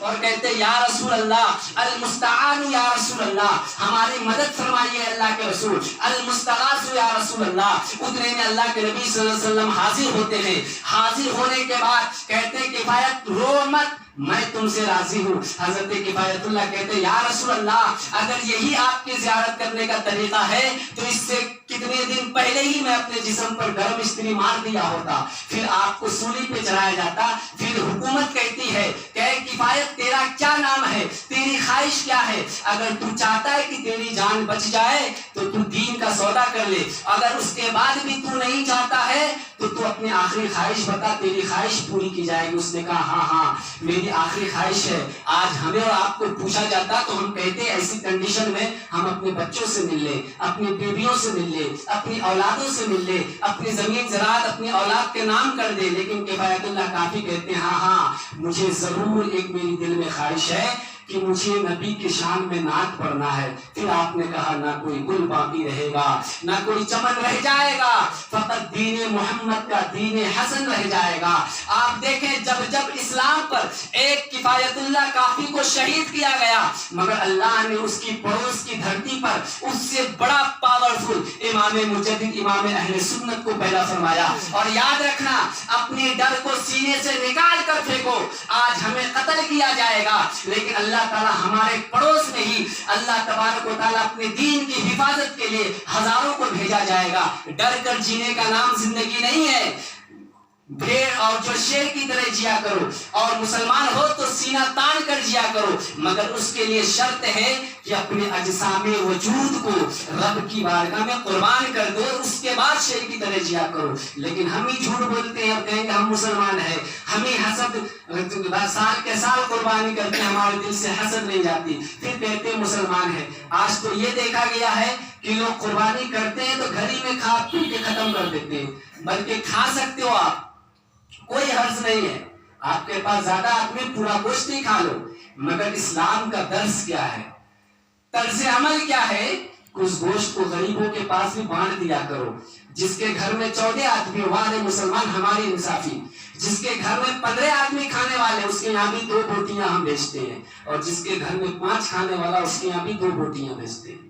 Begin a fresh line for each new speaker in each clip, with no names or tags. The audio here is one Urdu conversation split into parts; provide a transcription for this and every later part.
اور کہتے یا رسول اللہ المستعان یا رسول اللہ، ہماری مدد فرمائیے اللہ کے رسول، المستغاث یا رسول اللہ۔ اتنے میں اللہ کے نبی صلی اللہ علیہ وسلم حاضر ہوتے ہیں، حاضر ہونے کے بعد کہتے کفایت رو مت، میں تم سے راضی ہوں۔ حضرت کفایت اللہ کہتے یا رسول اللہ اگر یہی آپ کی زیارت کرنے کا طریقہ ہے تو اس سے کتنے دن پہلے ہی میں اپنے جسم پر گرم استری مار دیا ہوتا، پھر آپ کو سولی پہ چڑھایا جاتا۔ پھر حکومت کہتی ہے کہ کفایت تیرا کیا نام ہے، تیری خواہش کیا ہے؟ اگر تو چاہتا ہے کہ تیری جان بچ جائے تو تو دین کا سودا کر لے، اگر اس کے بعد بھی تو نہیں چاہتا ہے تو تو اپنی آخری خواہش بتا، تیری خواہش پوری کی جائے گی۔ اس نے کہا ہاں میری آخری خواہش ہے۔ آج ہمیں اور آپ کو پوچھا جاتا تو ہم کہتے ایسی کنڈیشن میں ہم اپنے بچوں سے مل لیں، اپنی بیویوں سے مل لیں، اپنی اولادوں سے مل لیں، اپنی زمین زراعت اپنی اولاد کے نام کر دے۔ لیکن کفایت اللہ کافی کہتے ہیں ہاں مجھے ضرور ایک میری دل میں خواہش ہے کہ مجھے نبی کی شان میں نعت پڑھنا ہے۔ پھر آپ نے کہا نہ کوئی گل باقی رہے گا، نہ کوئی چمن رہ جائے گا، فقط دین محمد کا دین حسن رہ جائے گا۔ آپ دیکھیں جب جب اسلام پر ایک کفایت اللہ کافی کو شہید کیا گیا، مگر اللہ نے اس کی پڑوس کی دھرتی پر اس سے بڑا پاورفل امام مجدد امام اہل سنت کو پیدا فرمایا۔ اور یاد رکھنا اپنے ڈر کو سینے سے نکال کر پھینکو، آج ہمیں قتل کیا جائے گا لیکن اللہ تعالیٰ ہمارے پڑوس میں ہی اللہ تبارک و تعالیٰ اپنے دین کی حفاظت کے لیے ہزاروں کو بھیجا جائے گا۔ ڈر کر جینے کا نام زندگی نہیں ہے۔ بھیڑ اور جو شیر کی طرح جیا کرو، اور مسلمان ہو تو سینہ تان کر جیا کرو، مگر اس کے لیے شرط ہے کہ اپنے اجسام وجود کو رب کی بارگاہ میں قربان کر دو، اس کے بعد شیر کی طرح جیا کرو۔ لیکن ہم ہی جھوٹ بولتے ہیں اور کہیں گے ہم مسلمان ہیں، ہم ہی حسد سال کے سال قربانی کرتے ہیں، ہمارے دل سے حسد نہیں جاتی، پھر کہتے ہیں مسلمان ہیں۔ آج تو یہ دیکھا گیا ہے کہ لوگ قربانی کرتے ہیں تو گھر ہی میں کھا پی کے ختم کر دیتے ہیں، بلکہ کھا سکتے ہو آپ، کوئی حرض نہیں ہے، آپ کے پاس زیادہ آدمی پورا گوشت ہی کھا لو، مگر اسلام کا درس کیا ہے، طرز عمل کیا ہے؟ اس گوشت کو غریبوں کے پاس بھی بانٹ دیا کرو۔ جس کے گھر میں 14 آدمی والے مسلمان ہماری انصافی، جس کے گھر میں 15 آدمی کھانے والے اس کے یہاں بھی 2 بوٹیاں ہم بیچتے ہیں، اور جس کے گھر میں 5 کھانے والا اس کے یہاں بھی 2 بوٹیاں بیچتے ہیں۔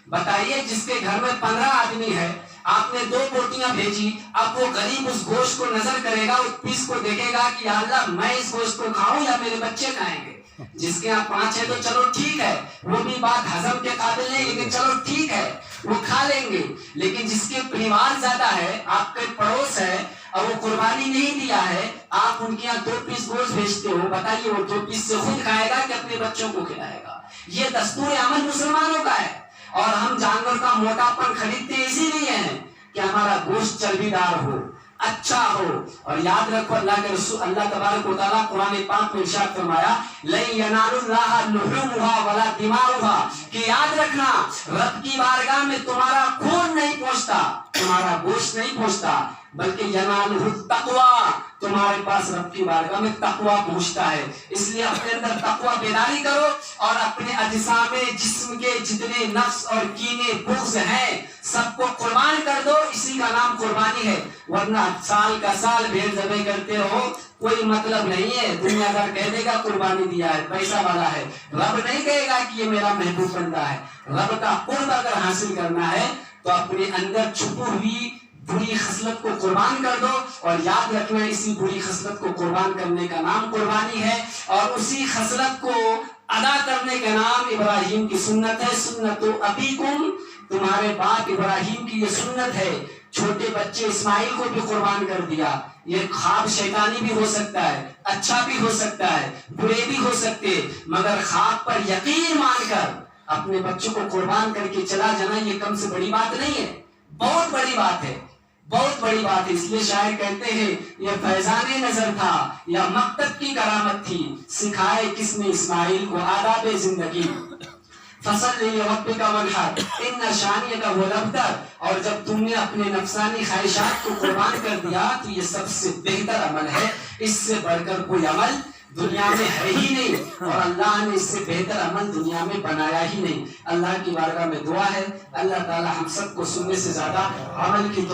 بتائیے جس کے گھر میں 15 آدمی ہے، آپ نے 2 بوٹیاں بھیجی، اب وہ غریب اس گوشت کو نظر کرے گا، اس پیس کو دیکھے گا کہ یا اللہ میں اس گوشت کو کھاؤں یا میرے بچے کھائیں گے۔ جس کے یہاں 5 ہے تو چلو ٹھیک ہے، وہ بھی بات ہضم کے قابل نہیں، لیکن چلو ٹھیک ہے وہ کھا لیں گے۔ لیکن جس کے پریوار زیادہ ہے، آپ کے پڑوس ہے اور وہ قربانی نہیں دیا ہے، آپ ان کے یہاں 2 پیس گوشت بھیجتے ہو، بتائیے وہ 2 پیس سے خود کھائے گا کہ اپنے بچوں کو کھلائے گا؟ یہ دستور عمل مسلمانوں کا ہے۔ اور ہم جانور کا موٹاپن خریدتے اسی لیے ہیں کہ ہمارا گوشت چربی دار ہو، اچھا ہو۔ اور یاد رکھو اللہ کے رسول اللہ تبارک و تعالیٰ قرآن پاک میں ارشاد فرمایا لَن يَنَالُ اللَّهَ لُحُومُهَا وَلَا دِمَاؤُهَا، کہ یاد رکھنا رب کی بارگاہ میں تمہارا خون نہیں پہنچتا، تمہارا گوشت نہیں پہنچتا، بلکہ ینالہ التقویٰ، تمہارے پاس رب کی بارگاہ میں تقویٰ پہنچتا ہے۔ اس لیے اپنے اندر تقویٰ بیداری کرو اور اپنے اجسام جسم کے جتنے نفس اور کینے بغض ہیں سب کو قربان کر دو، اسی کا نام قربانی ہے۔ ورنہ سال کا سال بھیڑ ذبح کرتے رہو، کوئی مطلب نہیں ہے۔ دنیا دار کہہ دے گا قربانی دیا ہے، پیسہ والا ہے، رب نہیں کہے گا کہ یہ میرا محبوب بندہ ہے۔ رب کا قرب اگر حاصل کرنا ہے تو اپنے اندر چھپی ہوئی بری خصلت کو قربان کر دو، اور یاد رکھنا اسی بری خصلت کو قربان کرنے کا نام قربانی ہے، اور اسی خصلت کو ادا کرنے کا نام ابراہیم کی سنت ہے۔ سنت ابیکم، تمہارے باپ ابراہیم کی یہ سنت ہے۔ چھوٹے بچے اسماعیل کو بھی قربان کر دیا۔ یہ خواب شیطانی بھی ہو سکتا ہے، اچھا بھی ہو سکتا ہے، برے بھی ہو سکتے، مگر خواب پر یقین مان کر اپنے بچوں کو قربان کر کے چلا جانا یہ کم سے بڑی بات نہیں ہے، بہت بڑی بات ہے، بہت بڑی بات ہے۔ اس لیے شاعر کہتے ہیں یہ فیضان نظر تھا یا مکتب کی کرامت تھی، سکھائے کس نے اسماعیل کو آداب زندگی۔ فصل لربک وانحر ان شانئک هو الابتر، اور جب تم نے اپنے نفسانی خواہشات کو قربان کر دیا تو یہ سب سے بہتر عمل ہے، اس سے بڑھ کر کوئی عمل دنیا میں ہے ہی نہیں، اور اللہ نے اس سے بہتر عمل دنیا میں بنایا ہی نہیں۔ اللہ کی بارگاہ میں دعا ہے اللہ تعالی ہم سب کو سننے سے زیادہ عمل کی